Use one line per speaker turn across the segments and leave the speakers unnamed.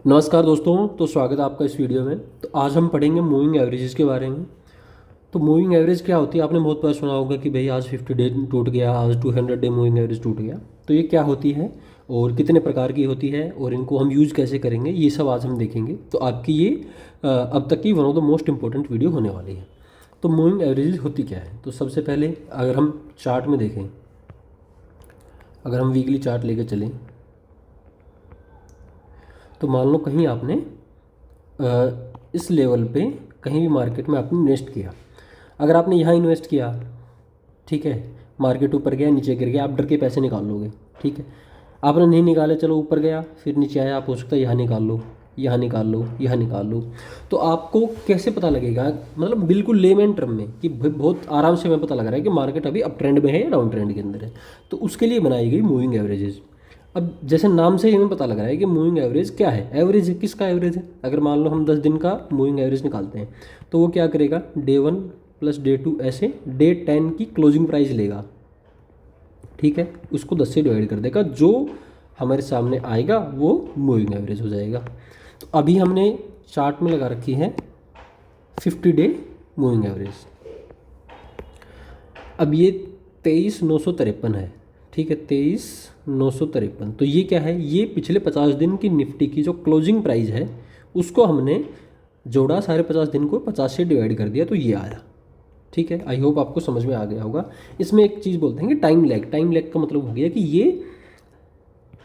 नमस्कार दोस्तों। तो स्वागत है आपका इस वीडियो में। तो आज हम पढ़ेंगे मूविंग एवरेजेस के बारे में। तो मूविंग एवरेज क्या होती है, आपने बहुत बार सुना होगा कि भाई आज 50 डे टूट गया, आज 200 डे मूविंग एवरेज टूट गया। तो ये क्या होती है और कितने प्रकार की होती है और इनको हम यूज़ कैसे करेंगे, ये सब आज हम देखेंगे। तो आपकी ये अब तक की one of the most important video होने वाली है। तो मूविंग एवरेजेस होती क्या है, तो सबसे पहले अगर हम चार्ट में देखें, अगर हम वीकली चार्ट लेके चलें, तो मान लो कहीं आपने इस लेवल पे कहीं भी मार्केट में आपने इन्वेस्ट किया। अगर आपने यहाँ इन्वेस्ट किया, ठीक है, मार्केट ऊपर गया नीचे गिर गया, आप डर के पैसे निकाल लोगे, ठीक है। आपने नहीं निकाले, चलो ऊपर गया फिर नीचे आया, आप हो सकता है यहाँ निकाल लो, यहाँ निकाल लो, यहाँ निकाल लो। तो आपको कैसे पता लगेगा, मतलब बिल्कुल लेमन टर्म में, कि बहुत आराम से हमें पता लग रहा है कि मार्केट अभी अप ट्रेंड में है या डाउन ट्रेंड के अंदर है। तो उसके लिए बनाई गई मूविंग एवरेजेस। अब जैसे नाम से ही हमें पता लग रहा है कि मूविंग एवरेज क्या है। एवरेज किसका एवरेज है, अगर मान लो हम 10 दिन का मूविंग एवरेज निकालते हैं तो वो क्या करेगा, डे 1 प्लस डे 2 ऐसे डे 10 की क्लोजिंग प्राइस लेगा, ठीक है, उसको 10 से डिवाइड कर देगा, जो हमारे सामने आएगा वो मूविंग एवरेज हो जाएगा। तो अभी हमने चार्ट में लगा रखी है 50 डे मूविंग एवरेज। अब ये 23,953 है, ठीक है, 23,953। तो ये क्या है, ये पिछले 50 दिन की निफ्टी की जो क्लोजिंग प्राइस है उसको हमने जोड़ा, सारे 50 दिन को 50 से डिवाइड कर दिया, तो ये आया, ठीक है। आई होप आपको समझ में आ गया होगा। इसमें एक चीज़ बोलते हैं कि टाइम लैग। टाइम लैग का मतलब हो गया कि ये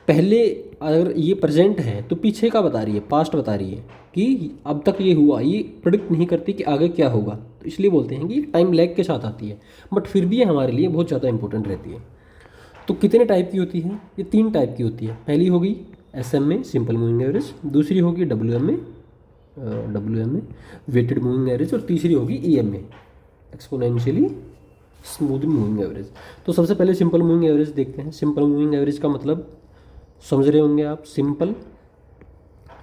पहले, अगर ये प्रेजेंट है तो पीछे का बता रही है, पास्ट बता रही है कि अब तक ये हुआ, ये प्रिडिक्ट नहीं करती कि आगे क्या होगा। तो इसलिए बोलते हैं कि टाइम लैग के साथ आती है, बट फिर भी ये हमारे लिए बहुत ज़्यादा इंपॉर्टेंट रहती है। तो कितने टाइप की होती है, ये 3 टाइप की होती है। पहली होगी एसएम में, सिंपल मूविंग एवरेज। दूसरी होगी डब्ल्यूएम में वेटेड मूविंग एवरेज। और तीसरी होगी ईएम में, एक्सपोनेंशियली स्मूथ मूविंग एवरेज। तो सबसे पहले सिंपल मूविंग एवरेज देखते हैं। सिंपल मूविंग एवरेज का मतलब समझ रहे होंगे आप,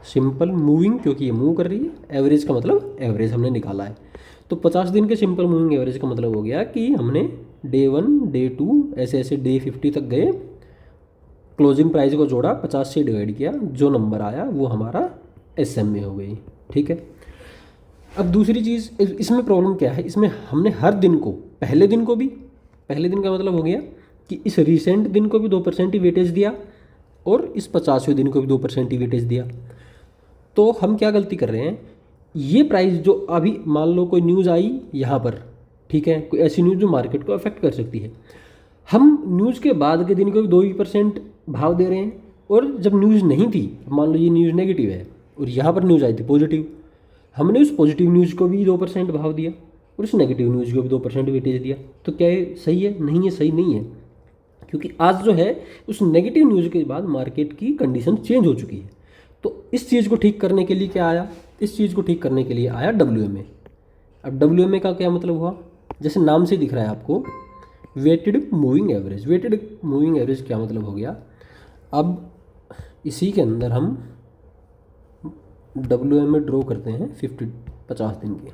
सिंपल मूविंग क्योंकि ये मूव कर रही है, एवरेज का मतलब एवरेज हमने निकाला है। तो 50 दिन के सिंपल मूविंग एवरेज का मतलब हो गया कि हमने डे 1 डे 2 ऐसे ऐसे डे 50 तक गए, क्लोजिंग प्राइस को जोड़ा, 50 से डिवाइड किया, जो नंबर आया वो हमारा एसएम में हो गई, ठीक है। अब दूसरी चीज़, इसमें प्रॉब्लम क्या है, इसमें हमने हर दिन को, पहले दिन को भी, पहले दिन का मतलब हो गया कि इस रिसेंट दिन को भी 2% ही वेटेज दिया और इस 50वें दिन को भी 2% ही वेटेज दिया। तो हम क्या गलती कर रहे हैं, ये प्राइस जो अभी मान लो कोई न्यूज़ आई यहाँ पर, ठीक है, कोई ऐसी न्यूज़ जो मार्केट को अफेक्ट कर सकती है, हम न्यूज़ के बाद के दिन को भी 2% भाव दे रहे हैं। और जब न्यूज़ नहीं थी, मान लो ये न्यूज़ नेगेटिव है और यहाँ पर न्यूज़ आई थी पॉजिटिव, हमने उस पॉजिटिव न्यूज़ को भी 2% भाव दिया और उस नेगेटिव न्यूज़ को भी 2% वेटेज दिया। तो क्या ये सही है? नहीं है, सही नहीं है, क्योंकि आज जो है उस नेगेटिव न्यूज़ के बाद मार्केट की कंडीशन चेंज हो चुकी है। तो इस चीज़ को ठीक करने के लिए क्या आया, इस चीज़ को ठीक करने के लिए आया डब्ल्यूएमए। अब डब्ल्यूएमए का क्या मतलब हुआ, जैसे नाम से दिख रहा है आपको, weighted moving average. Weighted moving average क्या मतलब हो गया, अब इसी के अंदर हम डब्ल्यूएमए ड्रॉ करते हैं 50 दिन की।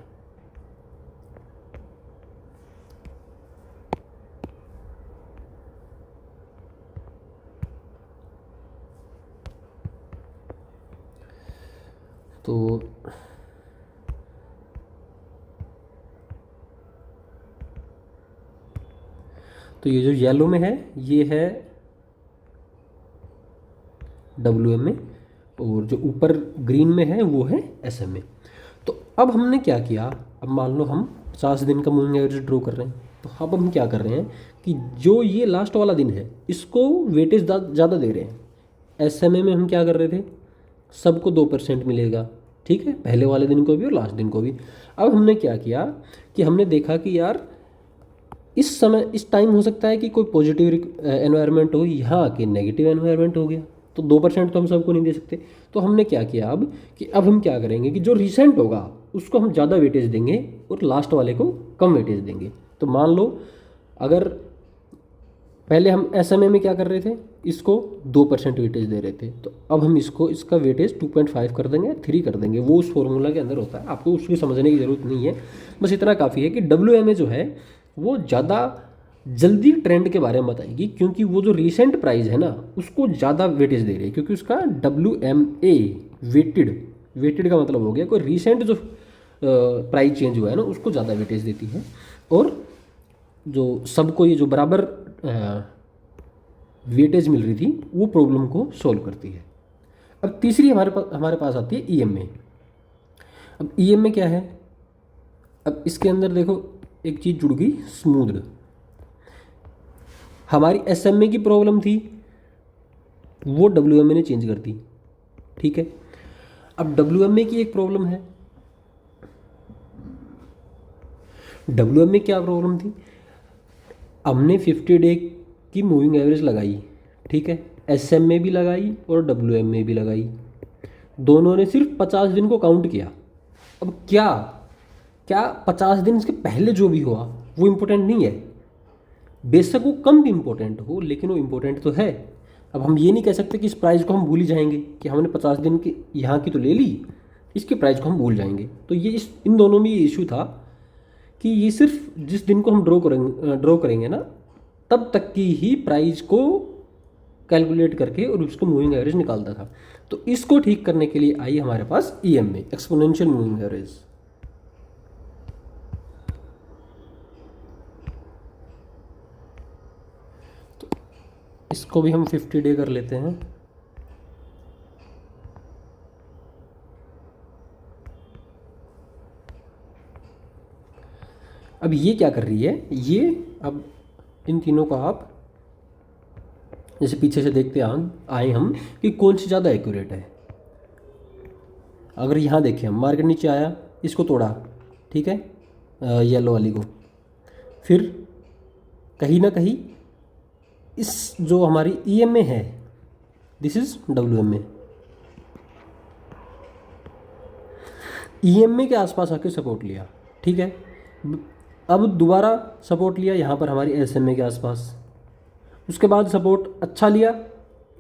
तो ये जो येलो में है ये है डब्ल्यूएमए और जो ऊपर ग्रीन में है वो है एसएमए। तो अब हमने क्या किया, अब मान लो हम 50 दिन का मूविंग एवरेज ड्रॉ कर रहे हैं, तो अब हम क्या कर रहे हैं कि जो ये लास्ट वाला दिन है इसको वेटेज ज़्यादा दे रहे हैं। एसएमए में हम क्या कर रहे थे, सबको 2% मिलेगा, ठीक है, पहले वाले दिन को भी और लास्ट दिन को भी। अब हमने क्या किया कि हमने देखा कि यार इस समय, इस टाइम हो सकता है कि कोई पॉजिटिव एनवायरनमेंट हो, यहाँ आके नेगेटिव एनवायरनमेंट हो गया, तो 2% तो हम सबको नहीं दे सकते। तो हमने क्या किया अब कि अब हम क्या करेंगे कि जो रिसेंट होगा उसको हम ज़्यादा वेटेज देंगे और लास्ट वाले को कम वेटेज देंगे। तो मान लो अगर पहले हम एसएमए में क्या कर रहे थे, इसको 2% वेटेज दे रहे थे, तो अब हम इसको, इसका वेटेज 2.5 कर देंगे, 3 कर देंगे, वो उस फॉर्मूला के अंदर होता है, आपको उसकी समझने की ज़रूरत नहीं है। बस इतना काफ़ी है कि डब्ल्यूएमए जो है वो ज़्यादा जल्दी ट्रेंड के बारे में बताएगी, क्योंकि वो जो रीसेंट प्राइस है ना उसको ज़्यादा वेटेज दे रही है, क्योंकि उसका WMA वेटेड, वेटेड का मतलब हो गया कोई रीसेंट जो प्राइस चेंज हुआ है ना उसको ज़्यादा वेटेज देती है, और जो सबको ये जो बराबर वेटेज मिल रही थी वो प्रॉब्लम को सॉल्व करती है। अब तीसरी हमारे पास आती है EMA। अब EMA क्या है? अब इसके अंदर देखो एक चीज़ जुड़ गई, स्मूथ। हमारी SMA की प्रॉब्लम थी वो WMA ने चेंज कर दी, ठीक है। अब WMA की एक प्रॉब्लम है, WMA क्या प्रॉब्लम थी? हमने 50 डे की मूविंग एवरेज लगाई, ठीक है, SMA भी लगाई और WMA भी लगाई, दोनों ने सिर्फ 50 दिन को काउंट किया। अब क्या क्या 50 दिन से पहले जो भी हुआ वो इम्पोर्टेंट नहीं है, बेशक वो कम भी इम्पोर्टेंट हो लेकिन वो इम्पोर्टेंट तो है। अब हम ये नहीं कह सकते कि इस प्राइस को हम भूल ही जाएंगे कि हमने 50 दिन की यहाँ की तो ले ली, इसके प्राइस को हम भूल जाएंगे। तो ये इन दोनों में ये इशू था कि ये सिर्फ जिस दिन को हम ड्रॉ करेंगे ना तब तक की ही प्राइस को कैलकुलेट करके और उसको मूविंग एवरेज निकालता था। तो इसको ठीक करने के लिए आई हमारे पास EMA, एक्सपोनेंशियल मूविंग एवरेज। तो इसको भी हम 50 डे कर लेते हैं। अब ये क्या कर रही है, ये अब इन तीनों का आप जैसे पीछे से देखते आए हम कि कौन सी ज़्यादा एक्यूरेट है। अगर यहाँ देखें हम, मार्केट नीचे आया, इसको तोड़ा, ठीक है, येलो वाली को, फिर कहीं ना कहीं इस जो हमारी EMA है, दिस इज WMA, EMA के आसपास आके सपोर्ट लिया, ठीक है। अब दोबारा सपोर्ट लिया यहाँ पर हमारी SMA के आसपास, उसके बाद सपोर्ट अच्छा लिया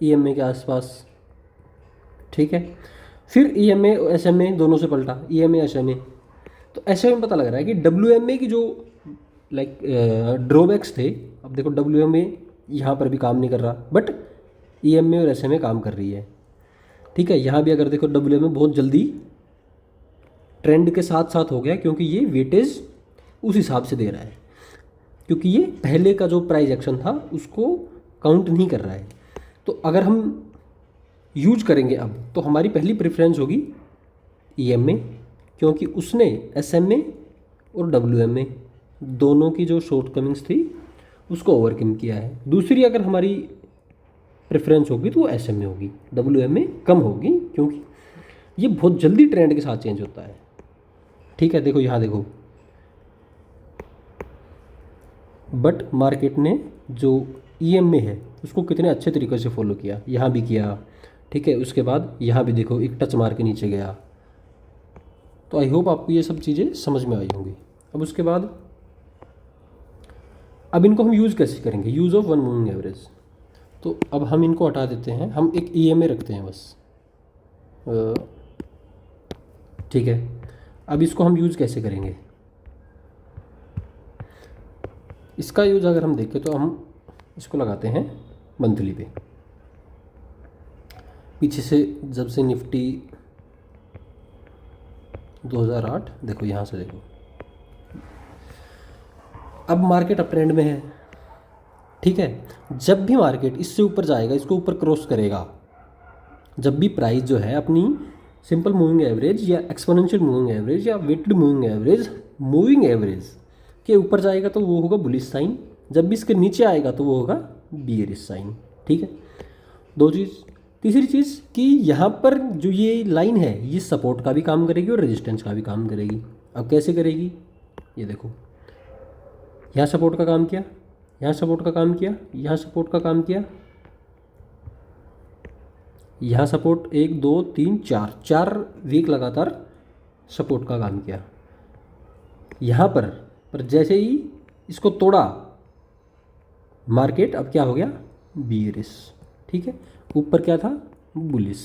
EMA के आसपास, ठीक है, फिर EMA SMA दोनों से पलटा, EMA SMA। तो ऐसे में पता लग रहा है कि WMA की जो लाइक ड्रॉबैक्स थे, अब देखो WMA यहाँ पर भी काम नहीं कर रहा बट EMA और SMA काम कर रही है, ठीक है। यहाँ भी अगर देखो WMA बहुत जल्दी ट्रेंड के साथ साथ हो गया, क्योंकि ये वेटेज उस हिसाब से दे रहा है, क्योंकि ये पहले का जो प्राइस एक्शन था उसको काउंट नहीं कर रहा है। तो अगर हम यूज करेंगे अब तो हमारी पहली प्रेफरेंस होगी EMA, क्योंकि उसने SMA और WMA दोनों की जो शॉर्ट कमिंग्स थी उसको ओवरकम किया है। दूसरी अगर हमारी प्रेफरेंस होगी तो वो SMA होगी, WMA कम होगी, क्योंकि ये बहुत जल्दी ट्रेंड के साथ चेंज होता है, ठीक है। देखो यहाँ देखो, बट मार्केट ने जो EMA है उसको कितने अच्छे तरीके से फॉलो किया, यहाँ भी किया, ठीक है। उसके बाद यहाँ भी देखो एक टच मार के नीचे गया। तो आई होप आपको ये सब चीज़ें समझ में आई होंगी। अब उसके बाद अब इनको हम यूज़ कैसे करेंगे, use of one moving average. तो अब हम इनको हटा देते हैं, हम एक EMA रखते हैं बस, ठीक है। अब इसको हम यूज़ कैसे करेंगे, इसका यूज़ अगर हम देखें तो हम इसको लगाते हैं मंथली पे। पीछे से जब से निफ्टी 2008, देखो यहाँ से देखो, अब मार्केट अप ट्रेंड में है, ठीक है। जब भी मार्केट इससे ऊपर जाएगा, इसको ऊपर क्रॉस करेगा, जब भी प्राइस जो है अपनी सिंपल मूविंग एवरेज या एक्सपोनेंशियल मूविंग एवरेज या वेटेड मूविंग एवरेज के ऊपर जाएगा तो वो होगा बुलिश साइन, जब भी इसके नीचे आएगा तो वो होगा बियरिश साइन, ठीक है। दो चीज़। तीसरी चीज़ कि यहाँ पर जो ये लाइन है ये सपोर्ट का भी काम करेगी और रेजिस्टेंस का भी काम करेगी। अब कैसे करेगी, ये देखो, यहाँ सपोर्ट का काम किया, यहाँ सपोर्ट का काम किया, यहाँ सपोर्ट का काम किया, यहाँ सपोर्ट 1 2 3 4 वीक लगातार सपोर्ट का काम किया। यहाँ पर जैसे ही इसको तोड़ा मार्केट, अब क्या हो गया, बियरिश, ठीक है। ऊपर क्या था, बुलिश।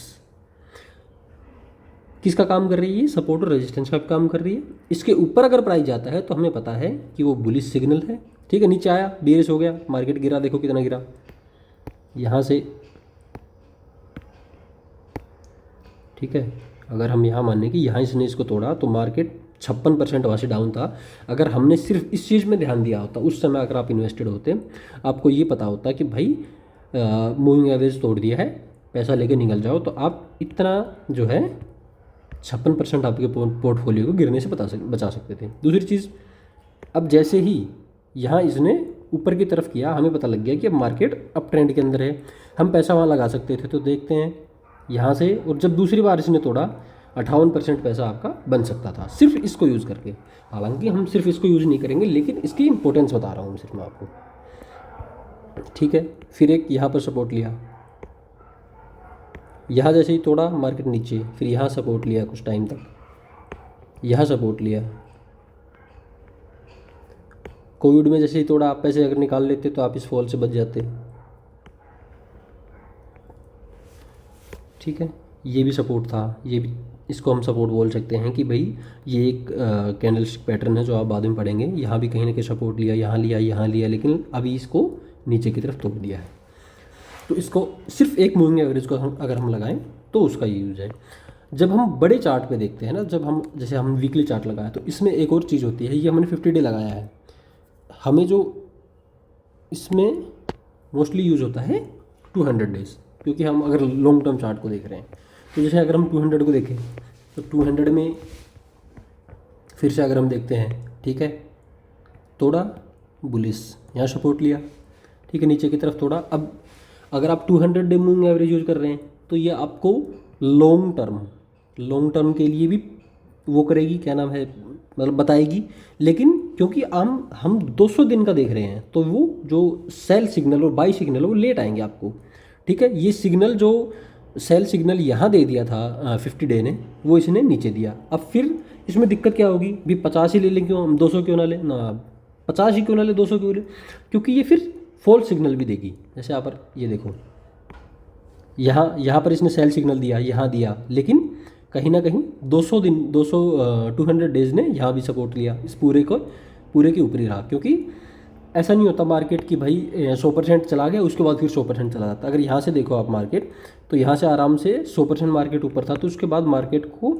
किसका काम कर रही है, सपोर्ट और रेजिस्टेंस का काम कर रही है। इसके ऊपर अगर प्राइस जाता है तो हमें पता है कि वो बुलिश सिग्नल है, ठीक है, नीचे आया, बेरिश हो गया, मार्केट गिरा, देखो कितना गिरा यहाँ से। ठीक है, अगर हम यहाँ माने कि यहाँ इसने इसको तोड़ा तो मार्केट 56% वहाँ से डाउन था। अगर हमने सिर्फ इस चीज़ में ध्यान दिया होता उस समय, अगर आप इन्वेस्टेड होते, आपको ये पता होता कि भाई मूविंग एवरेज तोड़ दिया है, पैसा लेके निकल जाओ, तो आप इतना जो है 56% आपके पोर्टफोलियो को गिरने से बचा सकते थे। दूसरी चीज़, अब जैसे ही यहाँ इसने ऊपर की तरफ किया, हमें पता लग गया कि अब मार्केट अप ट्रेंड के अंदर है, हम पैसा वहाँ लगा सकते थे। तो देखते हैं यहाँ से, और जब दूसरी बार इसने तोड़ा 58% पैसा आपका बन सकता था सिर्फ इसको यूज़ करके। हालांकि हम सिर्फ इसको यूज़ नहीं करेंगे, लेकिन इसकी इंपॉर्टेंस बता रहा हूँ सिर्फ मैं आपको। ठीक है, फिर एक यहाँ पर सपोर्ट लिया, यहाँ जैसे ही तोड़ा मार्केट नीचे, फिर यहाँ सपोर्ट लिया कुछ टाइम तक, यहाँ सपोर्ट लिया। कोविड में जैसे ही तोड़ा, आप पैसे अगर निकाल लेते तो आप इस फॉल से बच जाते। ठीक है, ये भी सपोर्ट था, ये भी, इसको हम सपोर्ट बोल सकते हैं कि भाई ये एक कैंडलस्टिक पैटर्न है जो आप बाद में पढ़ेंगे। यहाँ भी कहीं ना कहीं सपोर्ट लिया, यहाँ लिया, यहाँ लिया, लेकिन अभी इसको नीचे की तरफ तोड़ दिया है। तो इसको सिर्फ एक मूविंग एवरेज को अगर हम लगाएं तो उसका ये यूज़ है। जब हम बड़े चार्ट पे देखते हैं ना, जब हम जैसे हम वीकली चार्ट लगाया, तो इसमें एक और चीज़ होती है, ये हमने 50 डे लगाया है, हमें जो इसमें मोस्टली यूज़ होता है 200 डेज़, क्योंकि हम अगर लॉन्ग टर्म चार्ट को देख रहे हैं। तो जैसे अगर हम 200 को देखें तो 200 में फिर से अगर हम देखते हैं, ठीक है, थोड़ा बुलिश, यहाँ सपोर्ट लिया, ठीक है, नीचे की तरफ थोड़ा। अब अगर आप 200 डे मूविंग एवरेज यूज़ कर रहे हैं तो ये आपको लॉन्ग टर्म के लिए भी वो करेगी, क्या नाम है, मतलब बताएगी। लेकिन क्योंकि हम 200 दिन का देख रहे हैं, तो वो जो सेल सिग्नल और बाई सिग्नल वो लेट आएंगे आपको। ठीक है, ये सिग्नल जो सेल सिग्नल यहाँ दे दिया था 50 डे ने, वो इसने नीचे दिया। अब फिर इसमें दिक्कत क्या होगी, भी 50 ही ले लें, क्यों हम 200 क्यों ना लें ना, 50 ही क्यों ना ले, 200 क्यों ले, क्योंकि ये फिर फॉल्स सिग्नल भी देगी। जैसे यहाँ पर ये देखो, यहाँ पर इसने सेल सिग्नल दिया, यहाँ दिया, लेकिन कहीं ना कहीं 200 दिन 200 डेज़ ने यहाँ भी सपोर्ट लिया, इस पूरे के ऊपर ही रहा। क्योंकि ऐसा नहीं होता मार्केट की भाई 100% चला गया उसके बाद फिर 100% चला जाता। अगर यहाँ से देखो आप मार्केट, तो यहाँ से आराम से 100% मार्केट ऊपर था, तो उसके बाद मार्केट को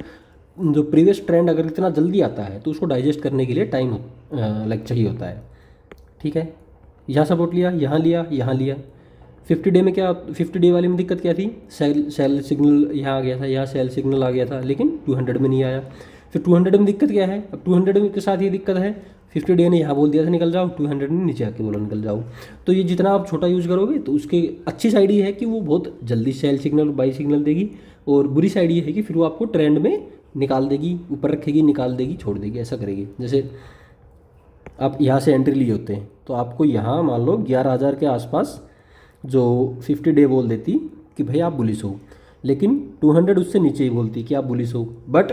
जो प्रीवियस ट्रेंड अगर इतना जल्दी आता है तो उसको डाइजेस्ट करने के लिए टाइम चाहिए होता है। ठीक है, यहाँ सपोर्ट लिया, यहाँ लिया, यहाँ लिया। 50 डे में क्या, 50 डे वाले में दिक्कत क्या थी, सेल सिग्नल यहाँ आ गया था, यहाँ सेल सिग्नल आ गया था, लेकिन 200 में नहीं आया। फिर 200 में दिक्कत क्या है, अब 200 के साथ ये दिक्कत है, 50 डे ने यहाँ बोल दिया था निकल जाओ, 200 ने नीचे आके बोला निकल जाओ। तो ये जितना आप छोटा यूज़ करोगे तो उसके अच्छी साइड ये है कि वो बहुत जल्दी सेल सिग्नल और बाई सिग्नल देगी, और बुरी साइड ये है कि फिर वो आपको ट्रेंड में निकाल देगी, ऊपर रखेगी, निकाल देगी, छोड़ देगी, ऐसा करेगी। जैसे आप यहाँ से एंट्री लिए होते हैं, तो आपको यहाँ मान लो 11,000 के आसपास जो 50 डे बोल देती कि भाई आप बुलिश हो, लेकिन 200 उससे नीचे ही बोलती कि आप बुलिश हो। बट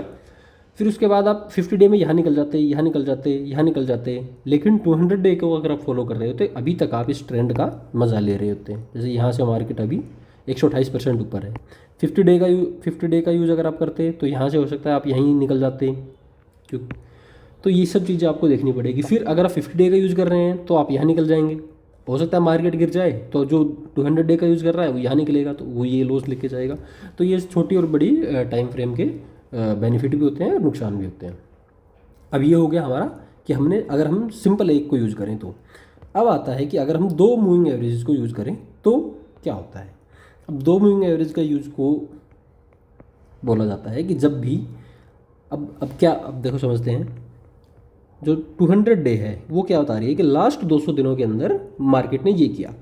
फिर उसके बाद आप 50 डे में यहाँ निकल जाते, यहाँ निकल जाते, यहाँ निकल जाते, लेकिन 200 डे को अगर आप फॉलो कर रहे होते, अभी तक आप इस ट्रेंड का मज़ा ले रहे होते हैं। जैसे यहाँ से मार्केट अभी 128% ऊपर है, 50 डे का यूज़ अगर आप करते तो यहाँ से हो सकता है आप यहीं निकल जाते, क्यों। तो ये सब चीज़ें आपको देखनी पड़ेगी। फिर अगर आप 50 डे का यूज़ कर रहे हैं तो आप यहाँ निकल जाएंगे, हो सकता है मार्केट गिर जाए, तो जो 200 डे का यूज़ कर रहा है वो यहाँ निकलेगा, तो वो ये लॉस लेके जाएगा। तो ये छोटी और बड़ी टाइम फ्रेम के बेनिफिट भी होते हैं और नुकसान भी होते हैं। अब ये हो गया हमारा कि हमने, अगर हम सिंपल एक को यूज़ करें तो। अब आता है कि अगर हम दो मूविंग एवरेज को यूज़ करें तो क्या होता है। अब दो मूविंग एवरेज का यूज़ को बोला जाता है कि जब भी, अब क्या, अब देखो समझते हैं, जो 200 डे है वो क्या बता रही है कि लास्ट 200 दिनों के अंदर मार्केट ने ये किया।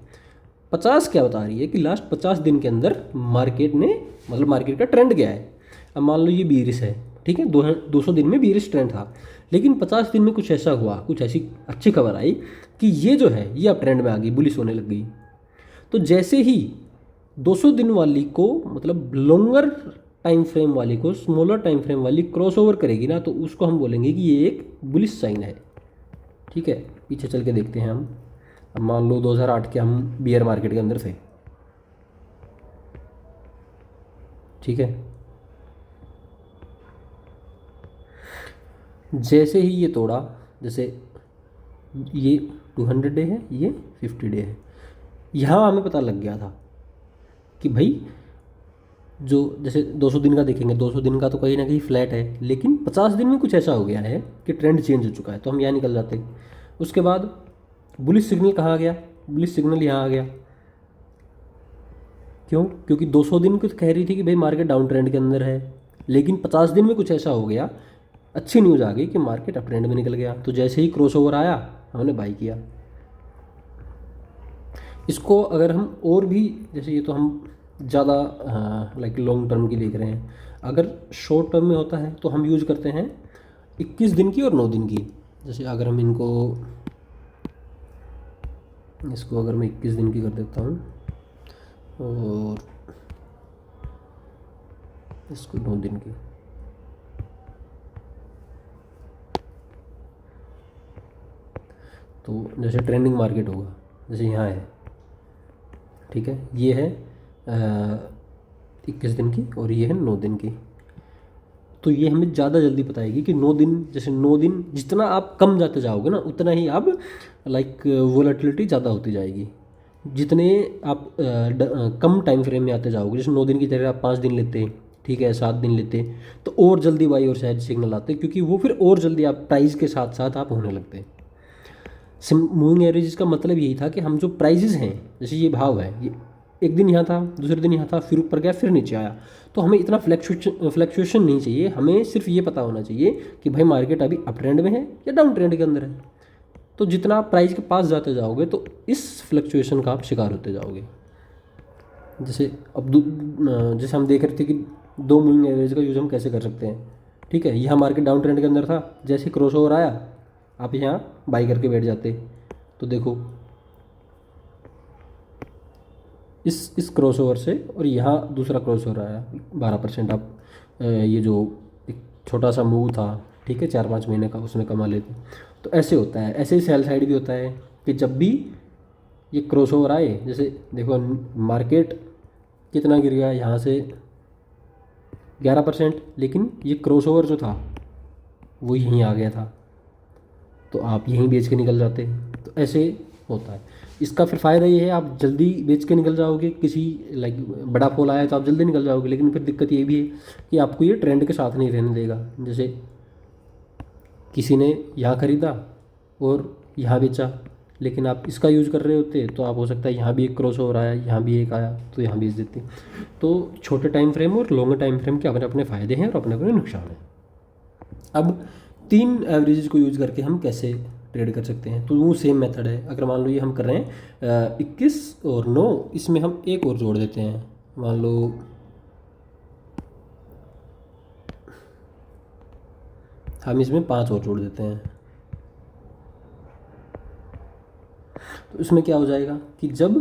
50 क्या बता रही है कि लास्ट 50 दिन के अंदर मार्केट ने, मतलब मार्केट का ट्रेंड क्या है। अब मान लो ये बीरिश है, ठीक है, 200 दिन में बीरिश ट्रेंड था, लेकिन 50 दिन में कुछ ऐसा हुआ, कुछ ऐसी अच्छी खबर आई कि ये जो है ये अब ट्रेंड में आ गई, बुलिश होने लग गई। तो जैसे ही 200 दिन वाली को, मतलब लॉन्गर टाइम फ्रेम वाली को स्मॉलर टाइम फ्रेम वाली क्रॉस ओवर करेगी ना, तो उसको हम बोलेंगे कि ये एक बुलिश साइन है। ठीक है, पीछे चल के देखते हैं हम। अब मान लो 2008 के हम बियर मार्केट के अंदर थे, ठीक है, जैसे ही ये तोड़ा, जैसे ये 200 डे है, ये 50 डे है। यहाँ हमें पता लग गया था कि भाई जो जैसे 200 दिन का देखेंगे, 200 दिन का तो कहीं ना कहीं फ्लैट है, लेकिन 50 दिन में कुछ ऐसा हो गया है कि ट्रेंड चेंज हो चुका है, तो हम यहाँ निकल जाते। उसके बाद बुलिश सिग्नल कहाँ आ गया, बुलिश सिग्नल यहाँ आ गया। क्यों? क्योंकि 200 दिन कुछ कह रही थी कि भाई मार्केट डाउन ट्रेंड के अंदर है, लेकिन 50 दिन में कुछ ऐसा हो गया, अच्छी न्यूज़ आ गई कि मार्केट अप ट्रेंड में निकल गया। तो जैसे ही क्रॉसओवर आया हमने बाई किया। इसको अगर हम और भी, जैसे ये तो हम ज़्यादा लाइक लॉन्ग टर्म की देख रहे हैं, अगर शॉर्ट टर्म में होता है तो हम यूज़ करते हैं 21 दिन की और 9 दिन की। जैसे अगर हम इसको अगर मैं 21 दिन की कर देता हूँ और इसको 9 दिन की, तो जैसे ट्रेंडिंग मार्केट होगा, जैसे यहाँ है, ठीक है, ये है 21 दिन की और ये है 9 दिन की। तो ये हमें ज़्यादा जल्दी बताएगी कि 9 दिन, जैसे 9 दिन जितना आप कम जाते जाओगे ना, उतना ही आप लाइक वोलेटिलिटी ज़्यादा होती जाएगी। जितने आप कम टाइम फ्रेम में आते जाओगे, जैसे 9 दिन की जगह आप 5 दिन लेते, ठीक है, 7 दिन लेते, तो और जल्दी बाई और शायद सिग्नल आते, क्योंकि वो फिर और जल्दी आप प्राइस के साथ साथ आप होने लगते। मूविंग एवरेज का मतलब यही था कि हम जो प्राइजेज हैं, जैसे ये भाव है, ये एक दिन यहाँ था, दूसरे दिन यहाँ था, फिर ऊपर गया, फिर नीचे आया, तो हमें इतना फ्लैक्चुएशन नहीं चाहिए। हमें सिर्फ ये पता होना चाहिए कि भाई मार्केट अभी अप ट्रेंड में है या डाउन ट्रेंड के अंदर है। तो जितना आप प्राइस के पास जाते जाओगे तो इस फ्लक्चुएशन का आप शिकार होते जाओगे। जैसे अब जैसे हम देख रहे थे कि 2 मूविंग एवरेज का यूज़ हम कैसे कर सकते हैं, ठीक है। यहाँ मार्केट डाउन ट्रेंड के अंदर था, जैसे क्रॉसओवर आया आप यहाँ बाई करके बैठ जाते। तो देखो इस क्रॉसओवर से और यहाँ दूसरा क्रॉसओवर आया 12%, आप ये जो एक छोटा सा मूव था, ठीक है, 4-5 महीने का, उसमें कमा लेते। तो ऐसे होता है। ऐसे ही सेल साइड भी होता है कि जब भी ये क्रॉसओवर आए, जैसे देखो मार्केट कितना गिर गया यहाँ से 11%, लेकिन ये क्रॉसओवर जो था वो यहीं आ गया था, तो आप यहीं बेच के निकल जाते। तो ऐसे होता है। इसका फिर फ़ायदा ये है, आप जल्दी बेच के निकल जाओगे। किसी लाइक बड़ा फॉल आया तो आप जल्दी निकल जाओगे, लेकिन फिर दिक्कत ये भी है कि आपको ये ट्रेंड के साथ नहीं रहने देगा। जैसे किसी ने यहाँ ख़रीदा और यहाँ बेचा, लेकिन आप इसका यूज़ कर रहे होते तो आप हो सकता है यहाँ भी एक क्रॉसओवर आया, यहाँ भी एक आया, तो यहाँ बेच देते। तो छोटे टाइम फ्रेम और लॉन्ग टाइम फ्रेम के अपने अपने फ़ायदे हैं और अपने अपने नुकसान हैं। अब 3 एवरेजेस को यूज़ करके हम कैसे ट्रेड कर सकते हैं, तो वो सेम मेथड है। अगर मान लो ये हम कर रहे हैं 21 और 9, इसमें हम एक और जोड़ देते हैं। मान लो हम इसमें 5 और जोड़ देते हैं। तो इसमें क्या हो जाएगा कि जब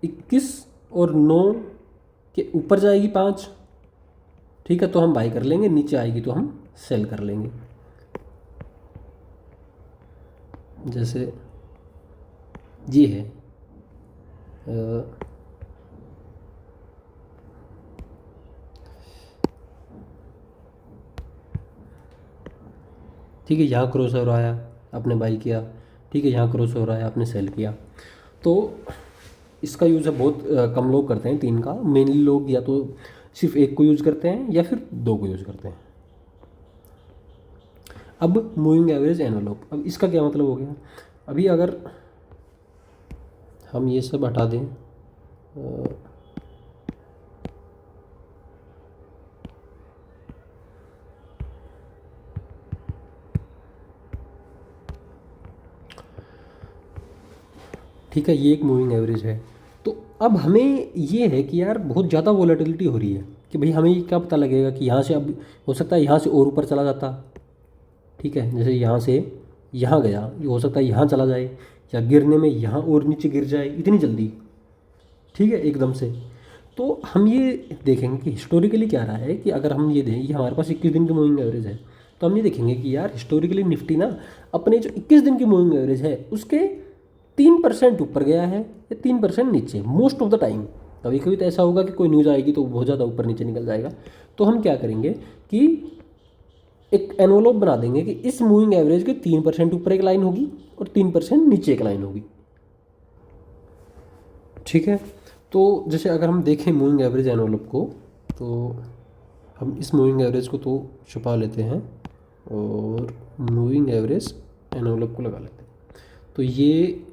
21 और 9 के ऊपर जाएगी 5, ठीक है, तो हम बाई कर लेंगे, नीचे आएगी तो हम सेल कर लेंगे। जैसे ये है ठीक है, यहाँ क्रॉसओवर आया आपने बाई किया, ठीक है, यहाँ क्रॉसओवर आया आपने सेल किया। तो इसका यूज़ बहुत कम लोग करते हैं 3 का। मेनली लोग या तो सिर्फ एक को यूज़ करते हैं या फिर 2 को यूज़ करते हैं। अब मूविंग एवरेज एनवेलप, अब इसका क्या मतलब हो गया। अभी अगर हम ये सब हटा दें, ठीक है, ये एक मूविंग एवरेज है। तो अब हमें ये है कि यार बहुत ज़्यादा वोलेटिलिटी हो रही है कि भाई हमें क्या पता लगेगा कि यहाँ से अब हो सकता है यहाँ से और ऊपर चला जाता, ठीक है, जैसे यहाँ से यहाँ गया, ये हो सकता है यहाँ चला जाए, या गिरने में यहाँ और नीचे गिर जाए इतनी जल्दी, ठीक है, एकदम से। तो हम ये देखेंगे कि हिस्टोरिकली क्या रहा है कि अगर हम ये दें, ये हमारे पास 21 दिन की मूविंग एवरेज है, तो हम ये देखेंगे कि यार हिस्टोरिकली निफ्टी ना अपने जो 21 दिन की मूविंग एवरेज है उसके 3% ऊपर गया है या 3% नीचे मोस्ट ऑफ द टाइम। कभी कभी तो ऐसा होगा कि कोई न्यूज़ आएगी तो बहुत ज़्यादा ऊपर नीचे निकल जाएगा। तो हम क्या करेंगे कि एक एनवलप बना देंगे कि इस मूविंग एवरेज के 3% ऊपर एक लाइन होगी और 3% नीचे एक लाइन होगी। ठीक है, तो जैसे अगर हम देखें मूविंग एवरेज एनवलप को, तो हम इस मूविंग एवरेज को तो छुपा लेते हैं और मूविंग एवरेज एनवलप को लगा लेते हैं। तो ये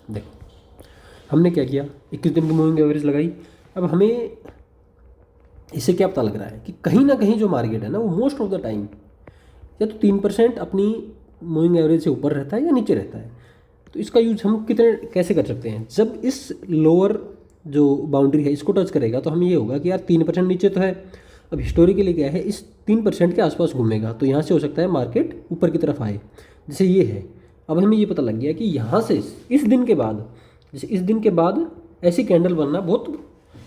देखो हमने क्या किया, 21 दिन की मूविंग एवरेज लगाई। अब हमें इससे क्या पता लग रहा है कि कहीं ना कहीं जो मार्केट है ना वो मोस्ट ऑफ द टाइम या तो 3% अपनी मूविंग एवरेज से ऊपर रहता है या नीचे रहता है। तो इसका यूज हम कितने कैसे कर सकते हैं, जब इस लोअर जो बाउंड्री है इसको टच करेगा तो हमें ये होगा कि यार 3% नीचे तो है। अब हिस्टोरिकली क्या है, इस 3% के आसपास घूमेगा, तो यहाँ से हो सकता है मार्केट ऊपर की तरफ आए, जैसे ये है। अब हमें ये पता लग गया कि यहाँ से इस दिन के बाद, जैसे इस दिन के बाद ऐसी कैंडल बनना बहुत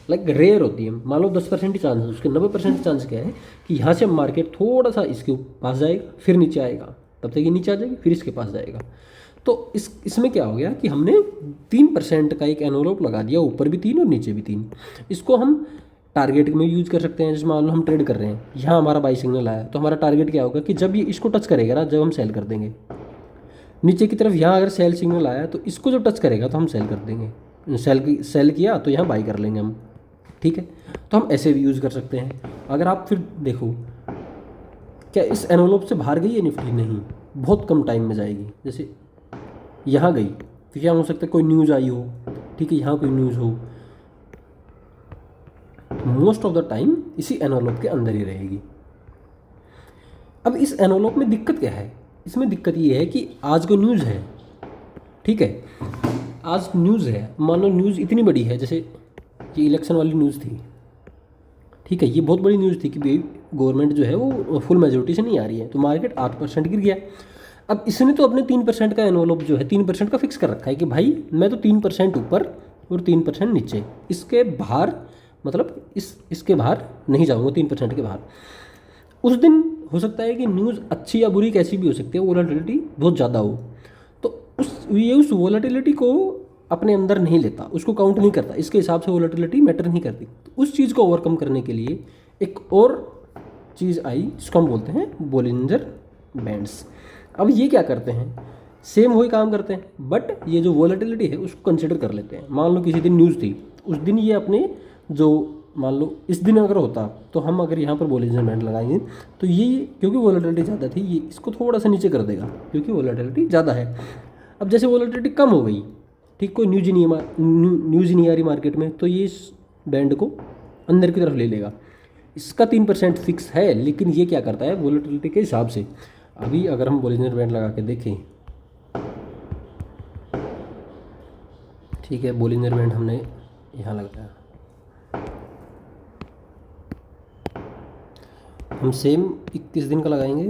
रेयर होती है। मान लो 10% ही चांस है, उसके 90% चांस क्या है कि यहाँ से मार्केट थोड़ा सा इसके पास जाएगा, फिर नीचे आएगा, तब तक ये नीचे आ जाएगी, फिर इसके पास जाएगा। तो इसमें क्या हो गया कि हमने 3% का एक एनवलप लगा दिया, ऊपर भी 3 और नीचे भी 3। इसको हम टारगेट में यूज़ कर सकते हैं। जैसे मान लो हम ट्रेड कर रहे हैं, यहाँ हमारा बाई सिग्नल आया, तो हमारा टारगेट क्या होगा कि जब ये इसको टच करेगा ना, जब हम सेल कर देंगे। नीचे की तरफ यहाँ अगर सेल सिग्नल आया तो इसको जब टच करेगा तो हम सेल कर देंगे, सेल किया तो यहाँ बाई कर लेंगे हम। ठीक है, तो हम ऐसे भी यूज़ कर सकते हैं। अगर आप फिर देखो क्या इस एनवलप से बाहर गई है निफ्टी, नहीं, बहुत कम टाइम में जाएगी। जैसे यहाँ गई तो क्या हो सकता है कोई न्यूज़ आई हो, ठीक है, यहाँ कोई न्यूज़ हो, मोस्ट ऑफ द टाइम इसी एनवलप के अंदर ही रहेगी। अब इस एनवलप में दिक्कत क्या है, इसमें दिक्कत ये है कि आज को न्यूज़ है, ठीक है, आज न्यूज़ है, मान लो न्यूज़ इतनी बड़ी है, जैसे ये इलेक्शन वाली न्यूज़ थी, ठीक है, ये बहुत बड़ी न्यूज़ थी कि भाई गवर्नमेंट जो है वो फुल मेजोरिटी से नहीं आ रही है, तो मार्केट 8% गिर गया। अब इसने तो अपने 3% का एनवलप जो है 3% का फिक्स कर रखा है कि भाई मैं तो 3% ऊपर और 3% नीचे, इसके बाहर मतलब इसके बाहर नहीं जाऊँगा, 3% के बाहर। उस दिन हो सकता है कि न्यूज़ अच्छी या बुरी कैसी भी हो सकती है, वोलेटिलिटी बहुत ज़्यादा हो, तो उस वोलेटिलिटी को अपने अंदर नहीं लेता, उसको काउंट नहीं करता, इसके हिसाब से वोलेटिलिटी मैटर नहीं करती। तो उस चीज़ को ओवरकम करने के लिए एक और चीज़ आई जिसको हम बोलते हैं बोलिंजर बैंड्स। अब ये क्या करते हैं, सेम वही काम करते हैं, बट ये जो वोलेटिलिटी है उसको कंसिडर कर लेते हैं। मान लो किसी दिन न्यूज़ थी, उस दिन ये अपने जो मान लो इस दिन अगर होता तो हम अगर यहाँ पर बोलिंजर बैंड लगाएंगे तो ये क्योंकि वोलेटिलिटी ज़्यादा थी ये इसको थोड़ा सा नीचे कर देगा क्योंकि वोलेटिलिटी ज़्यादा है। अब जैसे वोलेटिलिटी कम हो गई, ठीक, कोई न्यूज़ ही नहीं आ रही मार्केट में, तो ये इस बैंड को अंदर की तरफ ले लेगा। इसका 3% फिक्स है, लेकिन ये क्या करता है वोलेटिलिटी के हिसाब से। अभी अगर हम बोलिंजर बैंड लगा के देखें, ठीक है, बोलिंजर बैंड हमने यहाँ लगाया, हम सेम 21 दिन का लगाएंगे।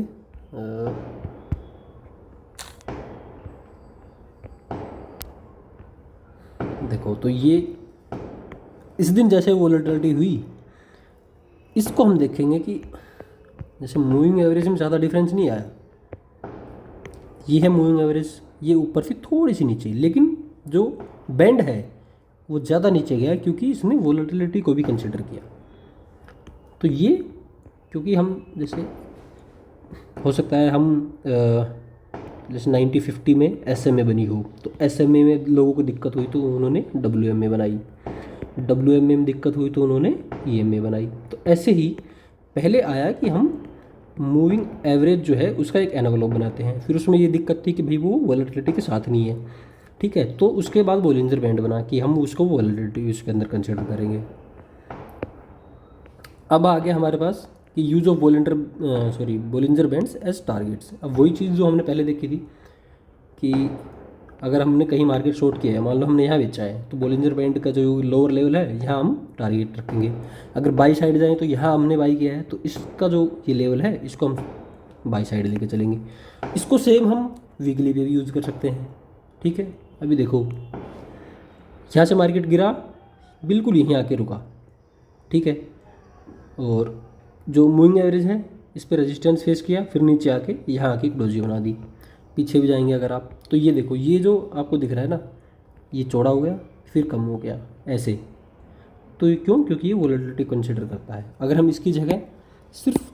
देखो तो ये इस दिन जैसे वोलेटिलिटी हुई, इसको हम देखेंगे कि जैसे मूविंग एवरेज में ज़्यादा डिफरेंस नहीं आया, ये है मूविंग एवरेज, ये ऊपर से थोड़ी सी नीचे, लेकिन जो बैंड है वो ज़्यादा नीचे गया क्योंकि इसने वोलेटिलिटी को भी कंसिडर किया। तो ये क्योंकि हम जैसे हो सकता है हम जैसे 90-50 में SMA बनी हो, तो SMA में लोगों को दिक्कत हुई तो उन्होंने WMA बनाई, WMA में दिक्कत हुई तो उन्होंने EMA बनाई। तो ऐसे ही पहले आया कि हम मूविंग एवरेज जो है उसका एक एनवलप बनाते हैं, फिर उसमें ये दिक्कत थी कि भाई वो वोलेटिलिटी के साथ नहीं है, ठीक है, तो उसके बाद बोलिंजर बैंड बना कि हम उसको वोलेटिलिटी उसके अंदर कंसिडर करेंगे। अब आ गया हमारे पास कि use of Bollinger bands as targets. अब वही चीज़ जो हमने पहले देखी थी कि अगर हमने कहीं मार्केट शॉर्ट किया है, मान लो हमने यहाँ बेचा है, तो बोलिंजर बैंड का जो लोअर लेवल है यहाँ हम टारगेट रखेंगे। अगर बाई साइड जाएँ तो यहाँ हमने बाई किया है, तो इसका जो ये लेवल है इसको हम बाई साइड लेके चलेंगे। इसको सेम हम वीकली पे भी यूज़ कर सकते हैं, ठीक है। अभी देखो यहाँ से मार्केट गिरा, बिल्कुल यहीं आके रुका, ठीक है, और जो मूविंग एवरेज है इस पर रेजिस्टेंस फेस किया, फिर नीचे आके यहाँ आके एक डोजी बना दी। पीछे भी जाएंगे अगर आप, तो ये देखो ये जो आपको दिख रहा है ना, ये चौड़ा हो गया, फिर कम हो गया, ऐसे। तो ये क्यों? क्योंकि ये वोलेटिलिटी कंसिडर करता है। अगर हम इसकी जगह सिर्फ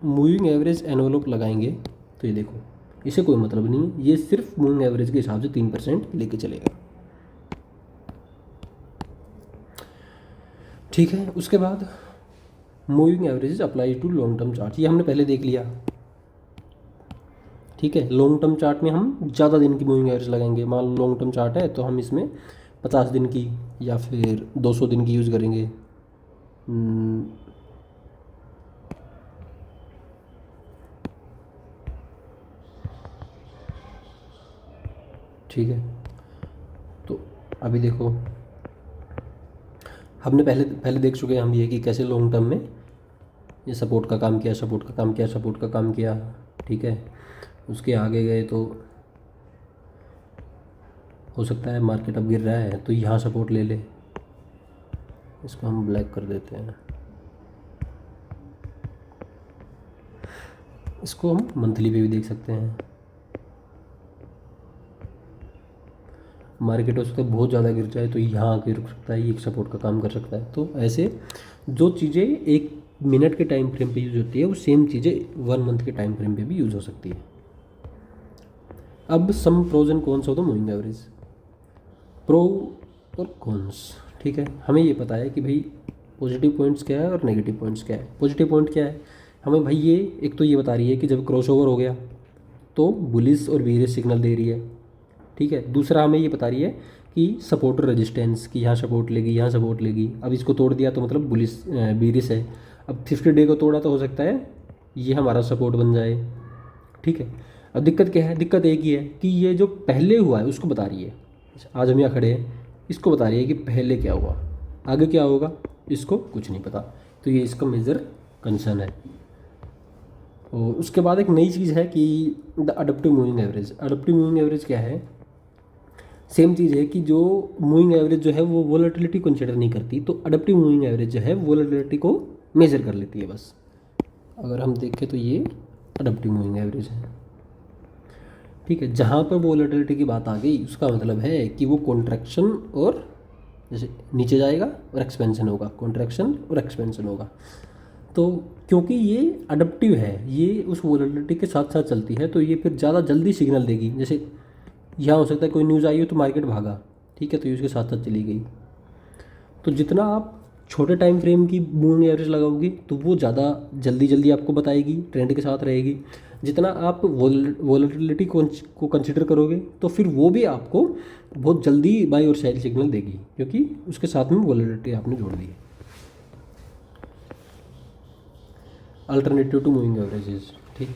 मूविंग एवरेज एनवलप लगाएंगे तो ये देखो, इसे कोई मतलब नहीं है, ये सिर्फ मूविंग एवरेज के हिसाब से 3% लेके चलेगा। ठीक है, उसके बाद moving average apply to long term chart, ये हमने पहले देख लिया। ठीक है, लॉन्ग टर्म चार्ट में हम ज़्यादा दिन की मूविंग एवरेज लगाएंगे। मान लो लॉन्ग टर्म चार्ट है तो हम इसमें 50 दिन की या फिर 200 दिन की यूज़ करेंगे। ठीक है, तो अभी देखो, हमने पहले पहले देख चुके हैं हम ये कि कैसे लॉन्ग टर्म में ये सपोर्ट का काम किया, सपोर्ट का काम किया, सपोर्ट का काम किया। ठीक है, उसके आगे गए तो हो सकता है मार्केट अब गिर रहा है तो यहाँ सपोर्ट ले ले। इसको हम ब्लैक कर देते हैं, इसको हम मंथली पे भी देख सकते हैं। मार्केट हो सकता है बहुत ज़्यादा गिर जाए तो यहाँ आके रुक सकता है, ये एक सपोर्ट का काम कर सकता है। तो ऐसे जो चीज़ें 1 मिनट के टाइम फ्रेम पे यूज़ होती है वो सेम चीज़ें 1 मंथ के टाइम फ्रेम पे भी यूज़ हो सकती है। अब some pros and cons of the moving average, pro और कॉन्स। ठीक है, हमें ये पता है कि भाई पॉजिटिव पॉइंट्स क्या है और नेगेटिव पॉइंट्स क्या है। पॉजिटिव पॉइंट क्या है, हमें भाई ये एक तो ये बता रही है कि जब क्रॉसओवर हो गया तो बुलिश और बीरिश सिग्नल दे रही है। ठीक है, दूसरा हमें ये बता रही है कि सपोर्ट और रेजिस्टेंस की, यहाँ सपोर्ट लेगी, यहाँ सपोर्ट लेगी। अब इसको तोड़ दिया तो मतलब बुलिश बीरिश है। अब 50 डे को तोड़ा तो हो सकता है ये हमारा सपोर्ट बन जाए। ठीक है, अब दिक्कत क्या है? दिक्कत एक ही है कि ये जो पहले हुआ है उसको बता रही है। आज हम यहाँ खड़े हैं, इसको बता रही है कि पहले क्या हुआ, आगे क्या होगा इसको कुछ नहीं पता। तो ये इसका मेजर कंसर्न है। और उसके बाद एक नई चीज़ है कि the adaptive moving average. Adaptive moving average क्या है? सेम चीज़ है कि जो मूविंग एवरेज जो है वो वोलेटिलिटी कंसिडर नहीं करती, तो अडप्टिव मूविंग एवरेज जो है वोलेटिलिटी को मेजर कर लेती है बस। अगर हम देखें तो ये अडप्टिव मूविंग एवरेज है। ठीक है, जहाँ पर वोलेटिलिटी की बात आ गई उसका मतलब है कि वो कॉन्ट्रैक्शन और जैसे नीचे जाएगा और एक्सपेंशन होगा, कॉन्ट्रैक्शन और एक्सपेंशन होगा। तो क्योंकि ये अडप्टिव है, ये उस वोलेटिलिटी के साथ साथ चलती है, तो ये फिर ज़्यादा जल्दी सिग्नल देगी। जैसे यहाँ हो सकता है कोई न्यूज़ आई हो तो मार्केट भागा, ठीक है, तो ये उसके साथ साथ चली गई। तो जितना आप छोटे टाइम फ्रेम की मूविंग एवरेज लगाओगे तो वो ज़्यादा जल्दी जल्दी आपको बताएगी, ट्रेंड के साथ रहेगी। जितना आप वोलेटिलिटी को कंसिडर करोगे तो फिर वो भी आपको बहुत जल्दी बाई और सेल सिग्नल देगी, क्योंकि उसके साथ में वोलेटिलिटी आपने जोड़ दी है। अल्टरनेटिव टू मूविंग एवरेजेस, ठीक।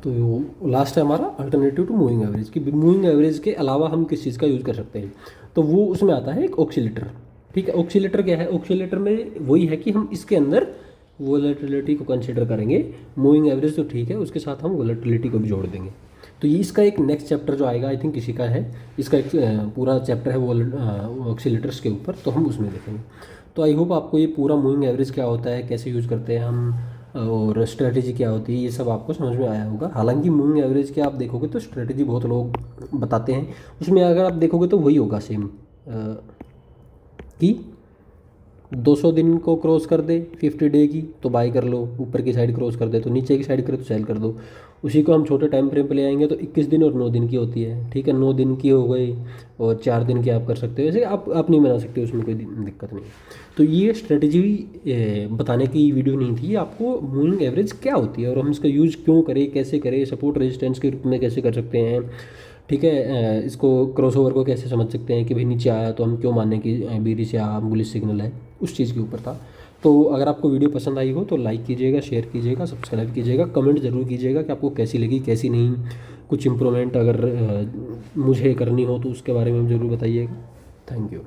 तो लास्ट है हमारा अल्टरनेटिव टू मूविंग एवरेज कि मूविंग एवरेज के अलावा हम किस चीज़ का यूज़ कर सकते हैं। तो वो उसमें आता है एक ऑक्सीलेटर। ठीक है, ऑक्सीलेटर क्या है? ऑक्सीलेटर में वही है कि हम इसके अंदर वोलेटिलिटी को कंसिडर करेंगे। मूविंग एवरेज तो ठीक है, उसके साथ हम वोलेटिलिटी को भी जोड़ देंगे। तो ये इसका एक नेक्स्ट चैप्टर जो आएगा, आई थिंक किसी का है, इसका एक पूरा चैप्टर है वो ऑक्सीलेटर्स के ऊपर, तो हम उसमें देखेंगे। तो आई होप आपको ये पूरा मूविंग एवरेज क्या होता है, कैसे यूज़ करते हैं हम, और स्ट्रेटजी क्या होती है, ये सब आपको समझ में आया होगा। हालांकि मूविंग एवरेज के आप देखोगे तो स्ट्रेटजी बहुत लोग बताते हैं, उसमें अगर आप देखोगे तो वही होगा सेम कि 200 दिन को क्रॉस कर दे 50 डे की तो बाई कर लो, ऊपर की साइड क्रॉस कर दे तो नीचे की साइड करे तो सेल कर दो। उसी को हम छोटे टाइम फ्रेम पे ले आएंगे तो 21 दिन और 9 दिन की होती है। ठीक है, 9 दिन की हो गई और 4 दिन की आप कर सकते हो, ऐसे आप नहीं बना सकते, उसमें कोई दिक्कत नहीं। तो ये स्ट्रेटजी बताने की वीडियो नहीं थी, आपको मूविंग एवरेज क्या होती है और हम इसका यूज़ क्यों करें, कैसे करें, सपोर्ट रेजिस्टेंस के रूप में कैसे कर सकते हैं। ठीक है, इसको क्रॉसओवर को कैसे समझ सकते हैं कि भाई नीचे आया तो हम क्यों माने कि बीरी से बुलिश सिग्नल है, उस चीज़ के ऊपर था। तो अगर आपको वीडियो पसंद आई हो तो लाइक कीजिएगा, शेयर कीजिएगा, सब्सक्राइब कीजिएगा, कमेंट ज़रूर कीजिएगा कि आपको कैसी लगी कैसी नहीं। कुछ इम्प्रूवमेंट अगर मुझे करनी हो तो उसके बारे में ज़रूर बताइएगा। Thank you.